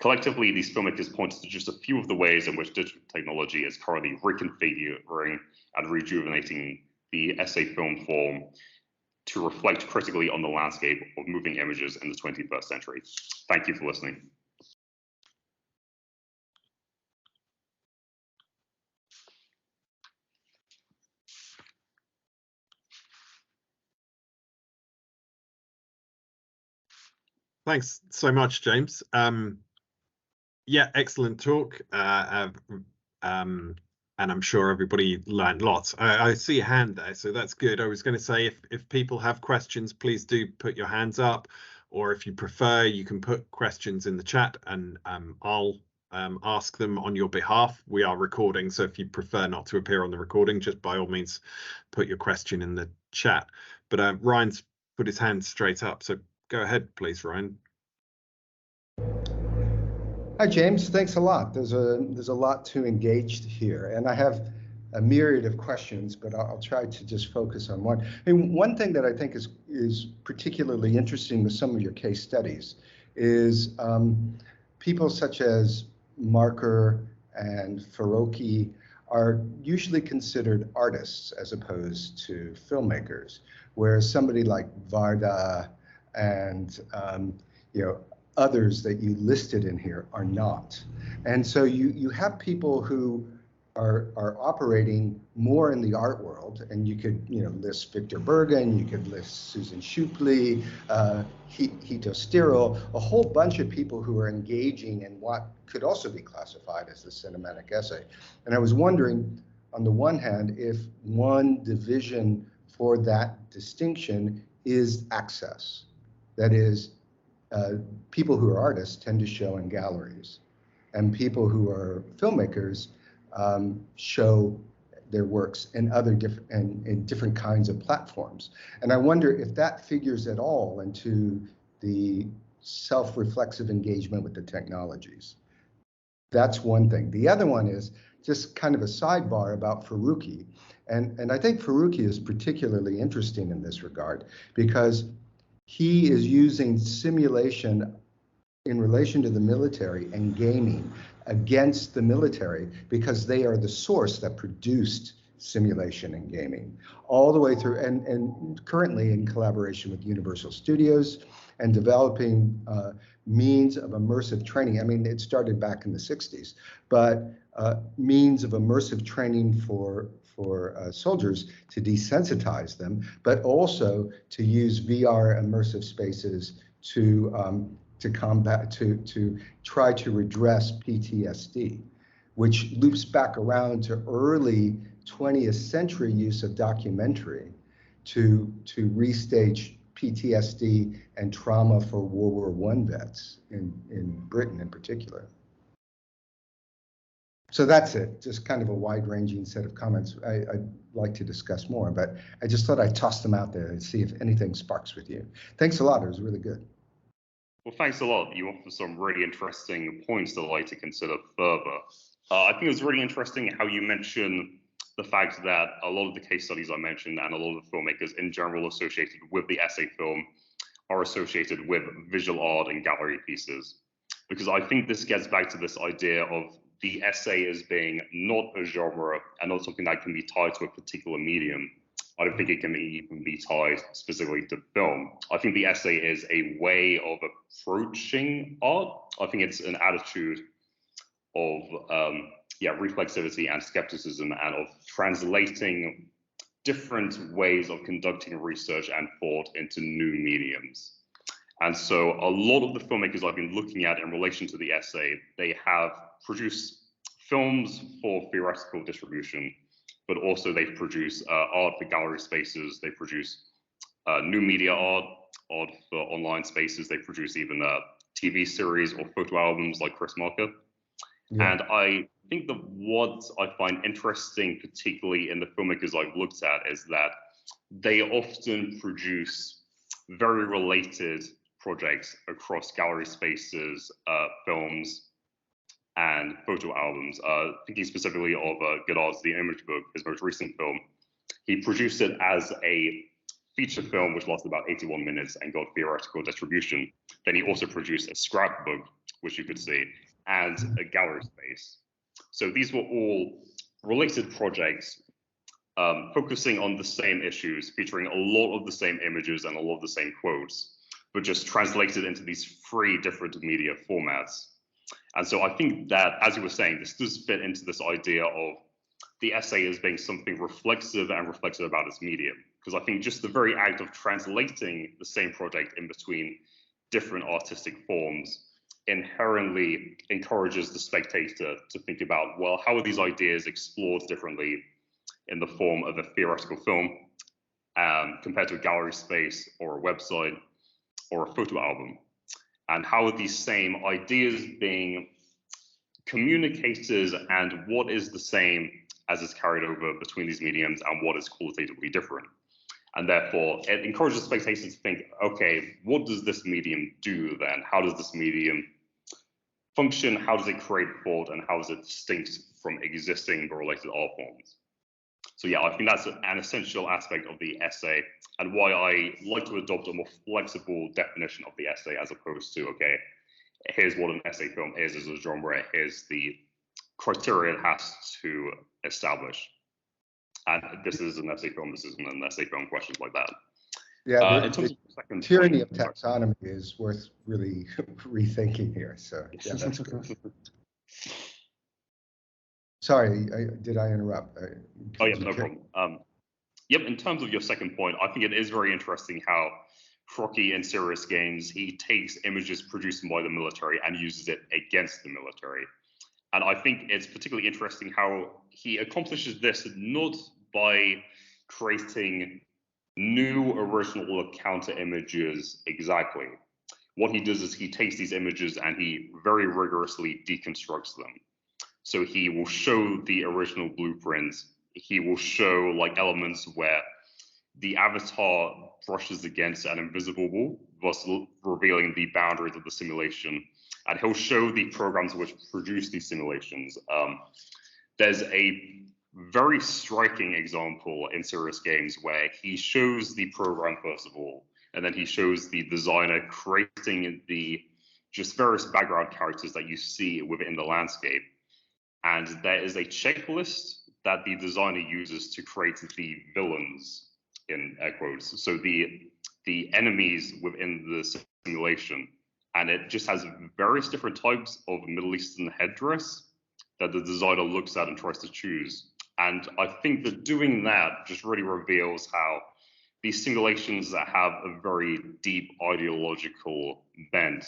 [SPEAKER 2] Collectively, these filmmakers pointed to just a few of the ways in which digital technology is currently reconfiguring and rejuvenating the essay film form to reflect critically on the landscape of moving images in the 21st century. Thank you for listening.
[SPEAKER 3] Thanks so much, James. Yeah, excellent talk. And I'm sure everybody learned lots. I see a hand there, so that's good. I was going to say, if people have questions, please do put your hands up. or if you prefer, you can put questions in the chat and I'll ask them on your behalf. We are recording, so if you prefer not to appear on the recording, just by all means put your question in the chat. But Ryan's put his hand straight up, so go ahead, please, Ryan.
[SPEAKER 4] Hi, James. Thanks a lot. There's a lot to engage here, and I have a myriad of questions, but I'll try to just focus on one. I mean, one thing that I think is particularly interesting with some of your case studies is people such as Marker and Farokhi are usually considered artists as opposed to filmmakers, whereas somebody like Varda and others that you listed in here are not. And so you have people who are operating more in the art world, and you could list Victor Bergen, you could list Susan Schupley, Hito Stierl, a whole bunch of people who are engaging in what could also be classified as the cinematic essay. And I was wondering, on the one hand, if one division for that distinction is access. That is, people who are artists tend to show in galleries, and people who are filmmakers show their works in different kinds of platforms. And I wonder if that figures at all into the self-reflexive engagement with the technologies. That's one thing. The other one is just kind of a sidebar about Farokhi. And I think Farokhi is particularly interesting in this regard, because he is using simulation in relation to the military and gaming against the military, because they are the source that produced simulation and gaming all the way through, and currently in collaboration with Universal Studios and developing means of immersive training. I mean, it started back in the 60s, but means of immersive training for soldiers to desensitize them, but also to use VR immersive spaces to combat, to try to redress PTSD, which loops back around to early 20th century use of documentary to restage PTSD and trauma for World War I vets in Britain in particular. So that's it, just kind of a wide-ranging set of comments. I'd like to discuss more, but I just thought I'd toss them out there and see if anything sparks with you. Thanks a lot, it was really good.
[SPEAKER 2] Well, thanks a lot. You offer some really interesting points that I'd like to consider further. I think it was really interesting how you mentioned the fact that a lot of the case studies I mentioned and a lot of the filmmakers in general associated with the essay film are associated with visual art and gallery pieces. Because I think this gets back to this idea of the essay as being not a genre and not something that can be tied to a particular medium. I don't think it can even be tied specifically to film. I think the essay is a way of approaching art. I think it's an attitude of reflexivity and skepticism, and of translating different ways of conducting research and thought into new mediums. And so a lot of the filmmakers I've been looking at in relation to the essay, they have produced films for theoretical distribution, but also they produce art for gallery spaces. They produce new media art for online spaces. They produce even TV series or photo albums like Chris Marker. Yeah. And I think that what I find interesting, particularly in the filmmakers I've looked at, is that they often produce very related projects across gallery spaces, films, and photo albums. Thinking specifically of Godard's The Image Book, his most recent film, he produced it as a feature film which lasted about 81 minutes and got theoretical distribution. Then he also produced a scrapbook, which you could see, and a gallery space. So these were all related projects, focusing on the same issues, featuring a lot of the same images and a lot of the same quotes, but just translated into these three different media formats. And so I think that, as you were saying, this does fit into this idea of the essay as being something reflexive and reflective about its medium. Because I think just the very act of translating the same project in between different artistic forms inherently encourages the spectator to think about, well, how are these ideas explored differently in the form of a theoretical film compared to a gallery space or a website? or a photo album, and how are these same ideas being communicated, and what is the same as is carried over between these mediums, and what is qualitatively different. And therefore, it encourages spectators to think, okay, what does this medium do then? How does this medium function? How does it create thought? And how is it distinct from existing related art forms? So yeah, I think that's an essential aspect of the essay, and why I like to adopt a more flexible definition of the essay, as opposed to, okay, here's what an essay film is as a genre, here's the criteria it has to establish. And this is an essay film, this isn't an essay film, questions like that.
[SPEAKER 4] Yeah,
[SPEAKER 2] in terms of the second
[SPEAKER 4] tyranny
[SPEAKER 2] point,
[SPEAKER 4] of taxonomy is worth really rethinking here. So yeah, that's good. Sorry, did I interrupt?
[SPEAKER 2] Oh yeah, no problem. Yep, in terms of your second point, I think it is very interesting how Frocky in Serious Games, he takes images produced by the military and uses it against the military. And I think it's particularly interesting how he accomplishes this not by creating new original counter images exactly. What he does is he takes these images and he very rigorously deconstructs them. So he will show the original blueprints. He will show like elements where the avatar brushes against an invisible wall, thus revealing the boundaries of the simulation. And he'll show the programs which produce these simulations. There's a very striking example in Serious Games where he shows the program first of all, and then he shows the designer creating the just various background characters that you see within the landscape. And there is a checklist that the designer uses to create the villains, in air quotes, so the enemies within the simulation. And it just has various different types of Middle Eastern headdress that the designer looks at and tries to choose. And I think that doing that just really reveals how these simulations that have a very deep ideological bent,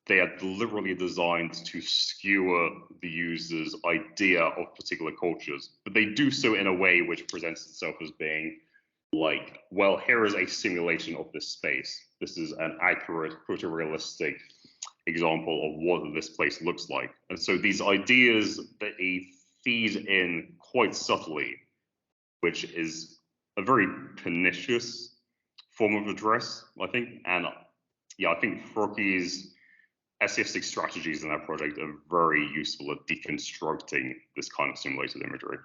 [SPEAKER 2] they are deliberately designed to skewer the user's idea of particular cultures, but they do so in a way which presents itself as being like, well, here is a simulation of this space. This is an accurate, photorealistic example of what this place looks like. And so these ideas that he feeds in quite subtly, which is a very pernicious form of address, I think. And yeah, I think Frocky's essayistic strategies in that project are very useful at deconstructing this kind of simulated imagery.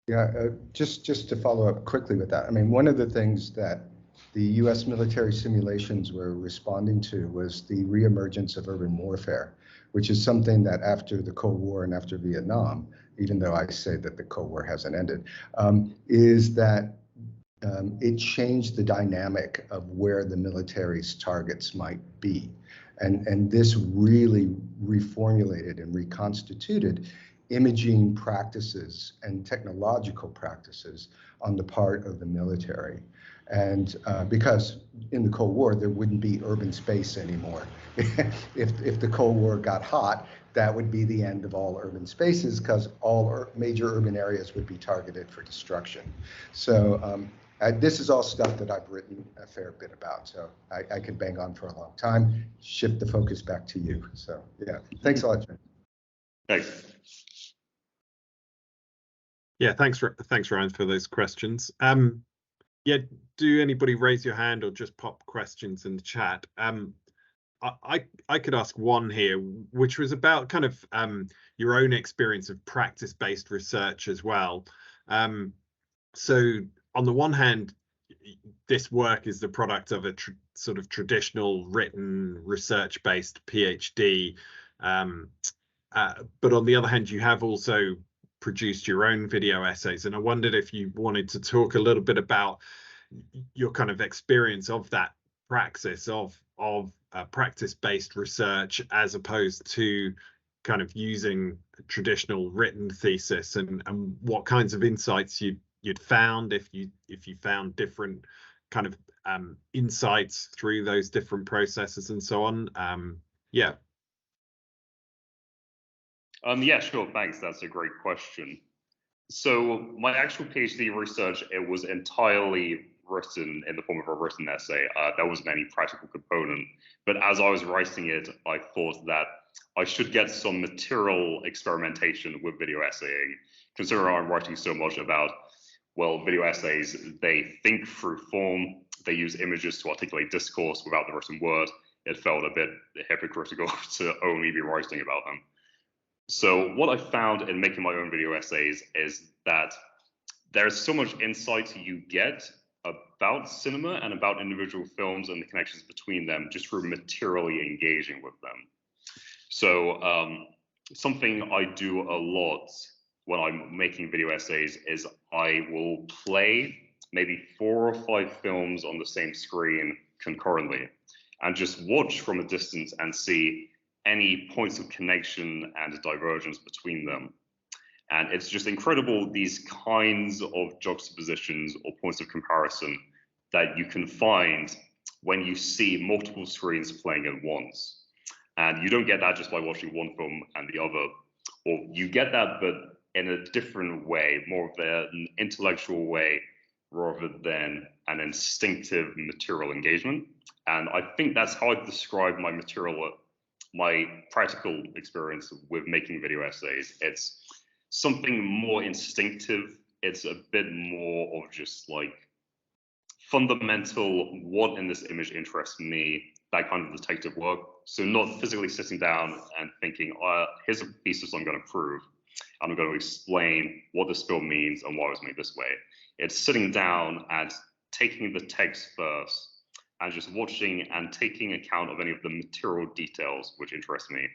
[SPEAKER 4] Yeah, just to follow up quickly with that. I mean, one of the things that the U.S. military simulations were responding to was the reemergence of urban warfare, which is something that after the Cold War and after Vietnam, even though I say that the Cold War hasn't ended, is that it changed the dynamic of where the military's targets might be. And this really reformulated and reconstituted imaging practices and technological practices on the part of the military. And because in the Cold War, there wouldn't be urban space anymore. If the Cold War got hot, that would be the end of all urban spaces, because all major urban areas would be targeted for destruction. So this is all stuff that I've written a fair bit about, so I could bang on for a long time. Shift the focus back to you. So yeah, thanks a lot, Jim.
[SPEAKER 2] Thanks.
[SPEAKER 3] Yeah, thanks Ryan for those questions. Yeah, do anybody raise your hand or just pop questions in the chat? I could ask one here, which was about kind of your own experience of practice-based research as well. So on the one hand, this work is the product of a sort of traditional written research-based PhD, but on the other hand, you have also produced your own video essays, and I wondered if you wanted to talk a little bit about your kind of experience of that praxis of practice-based research as opposed to kind of using traditional written thesis, and what kinds of insights you'd found, if you found different kind of insights through those different processes and so on. Yeah.
[SPEAKER 2] Yeah, sure, thanks. That's a great question. So my actual PhD research, it was entirely written in the form of a written essay. There wasn't any practical component. But as I was writing it, I thought that I should get some material experimentation with video essaying, considering I'm writing so much about, well, video essays, they think through form, they use images to articulate discourse without the written word. It felt a bit hypocritical to only be writing about them. So what I found in making my own video essays is that there's so much insight you get about cinema and about individual films and the connections between them just through materially engaging with them. So something I do a lot when I'm making video essays is I will play maybe 4 or 5 films on the same screen concurrently and just watch from a distance and see any points of connection and divergence between them. And it's just incredible, these kinds of juxtapositions or points of comparison that you can find when you see multiple screens playing at once. And you don't get that just by watching one film and the other, or you get that, but in a different way, more of an intellectual way rather than an instinctive material engagement. And I think that's how I describe my practical experience with making video essays. It's something more instinctive. It's a bit more of just like fundamental, what in this image interests me, that kind of detective work. So not physically sitting down and thinking, here's a thesis I'm going to prove. I'm going to explain what this film means and why it was made this way. It's sitting down and taking the text first and just watching and taking account of any of the material details which interest me,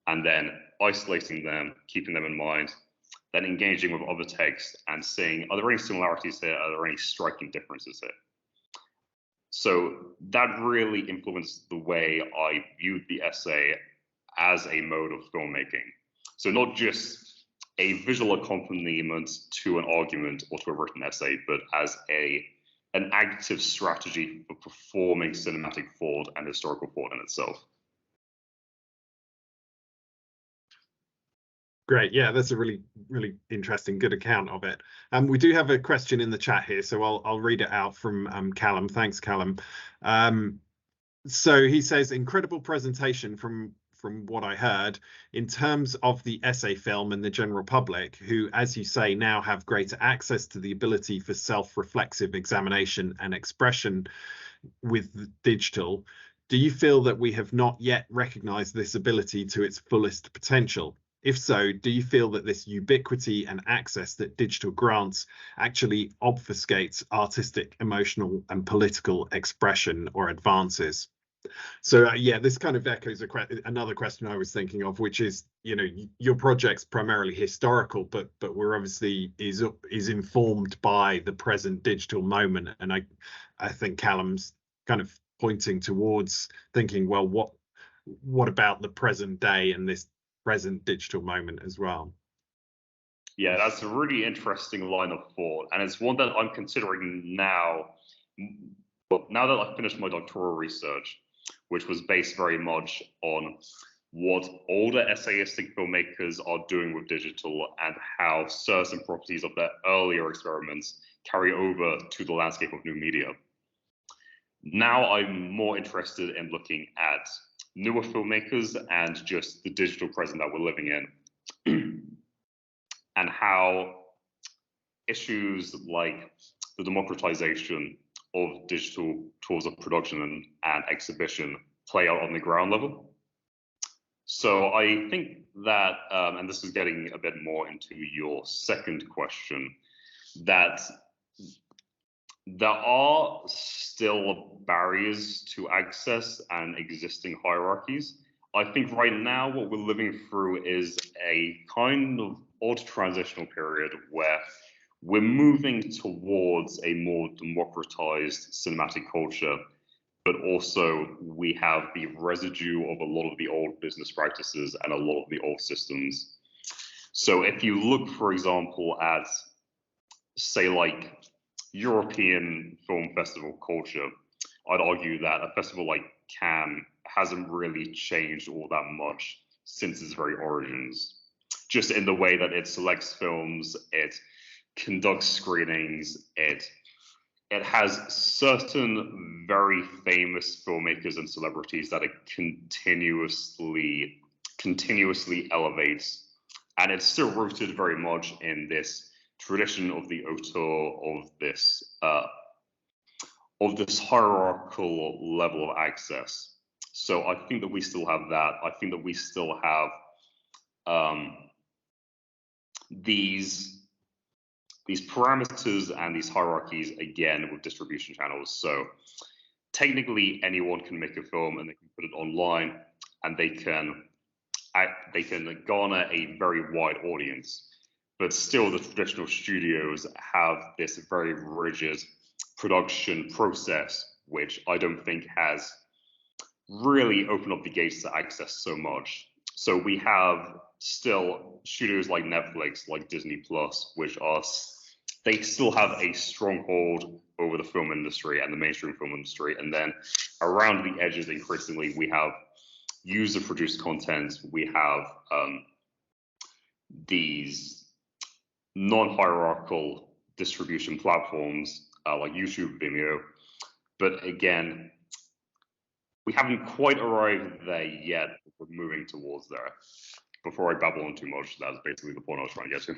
[SPEAKER 2] and then isolating them, keeping them in mind, then engaging with other text and seeing, are there any similarities here? Are there any striking differences here? So that really influenced the way I viewed the essay as a mode of filmmaking. So not just a visual accompaniment to an argument or to a written essay, but as an active strategy for performing cinematic thought and historical thought in itself.
[SPEAKER 3] Great. Yeah, that's a really, really interesting, good account of it. We do have a question in the chat here, so I'll read it out from Callum. Thanks, Callum. So he says, incredible presentation from what I heard in terms of the essay film and the general public, who, as you say, now have greater access to the ability for self-reflexive examination and expression with digital. Do you feel that we have not yet recognized this ability to its fullest potential? If so, do you feel that this ubiquity and access that digital grants actually obfuscates artistic, emotional, and political expression or advances? So yeah, this kind of echoes another question I was thinking of, which is, you know, your project's primarily historical, but we're obviously is informed by the present digital moment, and I think Callum's kind of pointing towards thinking, well, what about the present day and this present digital moment as well?
[SPEAKER 2] Yeah, that's a really interesting line of thought, and it's one that I'm considering now. But now that I've finished my doctoral research, which was based very much on what older essayistic filmmakers are doing with digital and how certain properties of their earlier experiments carry over to the landscape of new media. Now I'm more interested in looking at newer filmmakers and just the digital present that we're living in, and how issues like the democratization of digital tools of production and exhibition play out on the ground level. So I think that, and this is getting a bit more into your second question, that there are still barriers to access and existing hierarchies. I think right now what we're living through is a kind of odd transitional period where we're moving towards a more democratized cinematic culture, but also we have the residue of a lot of the old business practices and a lot of the old systems. So if you look, for example, at, say, like European film festival culture, I'd argue that a festival like Cannes hasn't really changed all that much since its very origins, just in the way that it selects films, it conducts screenings, it it has certain very famous filmmakers and celebrities that it continuously elevates, and it's still rooted very much in this tradition of the auteur, of this hierarchical level of access. So I think that we still have that. I think that we still have these parameters and these hierarchies, again, with distribution channels. So technically anyone can make a film and they can put it online, and they can garner a very wide audience. But still, the traditional studios have this very rigid production process, which I don't think has really opened up the gates to access so much. So we have still studios like Netflix, like Disney Plus, they still have a stronghold over the film industry and the mainstream film industry. And then around the edges, increasingly, we have user-produced content. We have these non-hierarchical distribution platforms like YouTube, Vimeo. But again, we haven't quite arrived there yet. We're moving towards there. Before I babble on too much, that's basically the point I was trying to get to.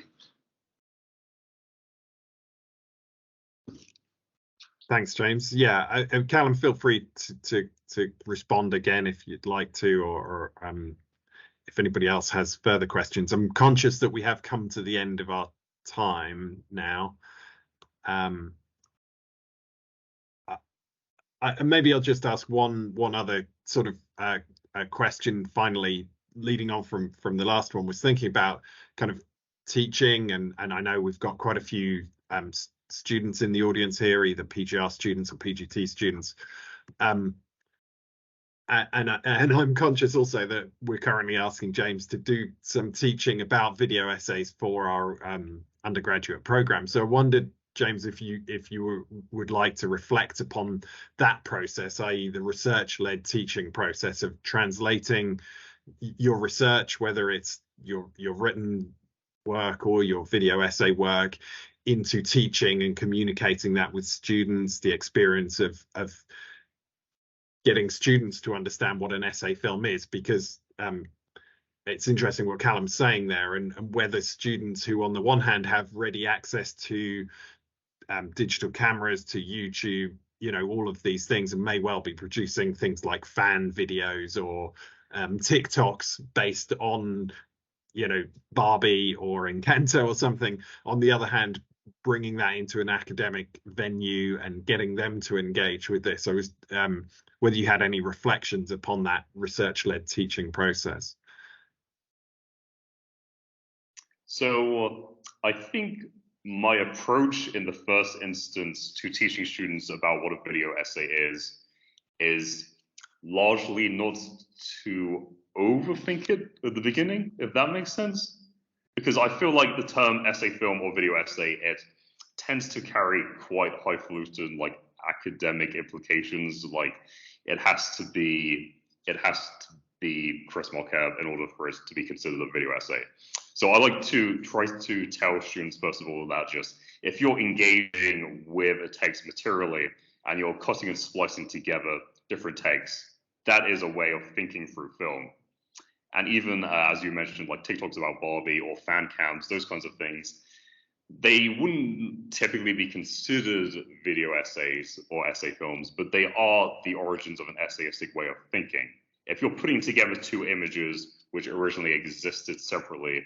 [SPEAKER 3] Thanks, James. Yeah, Callum, feel free to respond again if you'd like to, or if anybody else has further questions. I'm conscious that we have come to the end of our time now. Maybe I'll just ask one other sort of question finally, leading on from the last one. Was thinking about kind of teaching, and I know we've got quite a few students in the audience here, either PGR students or PGT students, and I'm conscious also that we're currently asking James to do some teaching about video essays for our undergraduate program. So I wondered, James, if you would like to reflect upon that process, i.e. the research-led teaching process of translating your research, whether it's your written work or your video essay work, into teaching and communicating that with students, the experience of getting students to understand what an essay film is, because it's interesting what Callum's saying there, and whether students who on the one hand have ready access to digital cameras, to YouTube, all of these things, and may well be producing things like fan videos or TikToks based on Barbie or Encanto or something. On the other hand, bringing that into an academic venue and getting them to engage with this. So whether you had any reflections upon that research-led teaching process.
[SPEAKER 2] So I think my approach in the first instance to teaching students about what a video essay is largely not to overthink it at the beginning, if that makes sense. Because I feel like the term essay film or video essay, it tends to carry quite highfalutin, like academic implications. Like it has to be Chris Marquette in order for it to be considered a video essay. So I like to try to tell students, first of all, that just if you're engaging with a text materially and you're cutting and splicing together different texts, that is a way of thinking through film. And even as you mentioned, like TikToks about Barbie or fan cams, those kinds of things, they wouldn't typically be considered video essays or essay films, but they are the origins of an essayistic way of thinking. If you're putting together two images which originally existed separately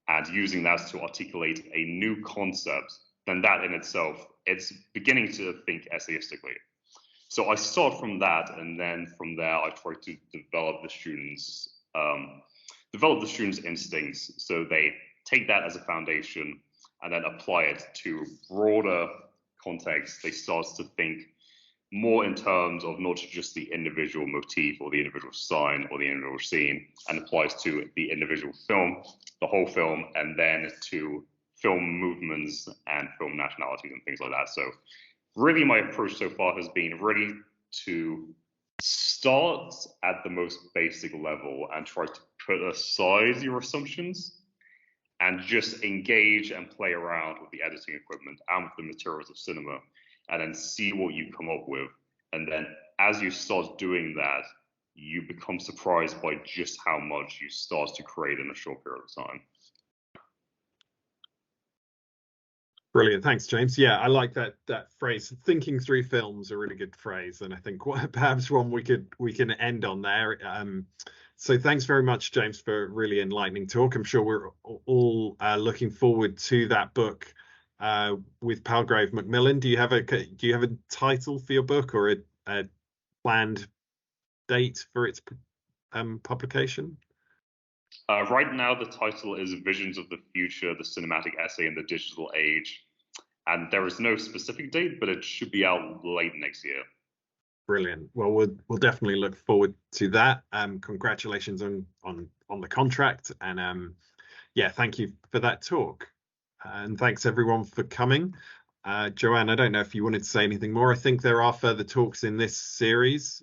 [SPEAKER 2] and using that to articulate a new concept, then that in itself, it's beginning to think essayistically. So I start from that, and then from there, I try to develop the students' instincts. So they take that as a foundation and then apply it to broader context. They start to think more in terms of not just the individual motif or the individual sign or the individual scene, and applies to the individual film, the whole film, and then to film movements and film nationalities and things like that. So really my approach so far has been really to start at the most basic level and try to put aside your assumptions and just engage and play around with the editing equipment and with the materials of cinema, and then see what you come up with. And then as you start doing that, you become surprised by just how much you start to create in a short period of time.
[SPEAKER 3] Brilliant, thanks, James. Yeah, I like that phrase. Thinking through films, a really good phrase, and I think perhaps one we can end on there. So thanks very much, James, for a really enlightening talk. I'm sure we're all looking forward to that book with Palgrave Macmillan. Do you have a title for your book or a planned date for its publication?
[SPEAKER 2] Right now, the title is Visions of the Future, the Cinematic Essay in the Digital Age. And there is no specific date, but it should be out late next year.
[SPEAKER 3] Brilliant. Well, we'll definitely look forward to that. Congratulations on the contract. And yeah, thank you for that talk. And thanks everyone for coming. Joanne, I don't know if you wanted to say anything more. I think there are further talks in this series.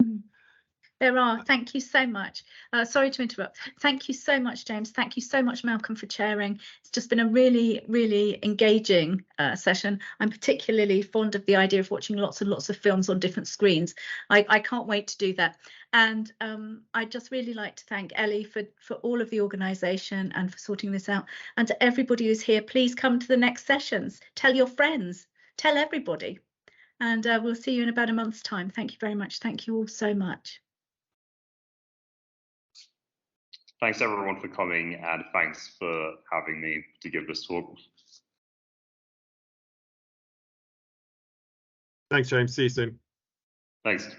[SPEAKER 1] There are. Thank you so much. Sorry to interrupt. Thank you so much, James. Thank you so much, Malcolm, for chairing. It's just been a really, really engaging session. I'm particularly fond of the idea of watching lots and lots of films on different screens. I can't wait to do that. And I'd just really like to thank Ellie for all of the organisation and for sorting this out. And to everybody who's here, please come to the next sessions. Tell your friends. Tell everybody. And we'll see you in about a month's time. Thank you very much. Thank you all so much.
[SPEAKER 2] Thanks everyone for coming, and thanks for having me to give this talk.
[SPEAKER 3] Thanks, James. See you soon.
[SPEAKER 2] Thanks.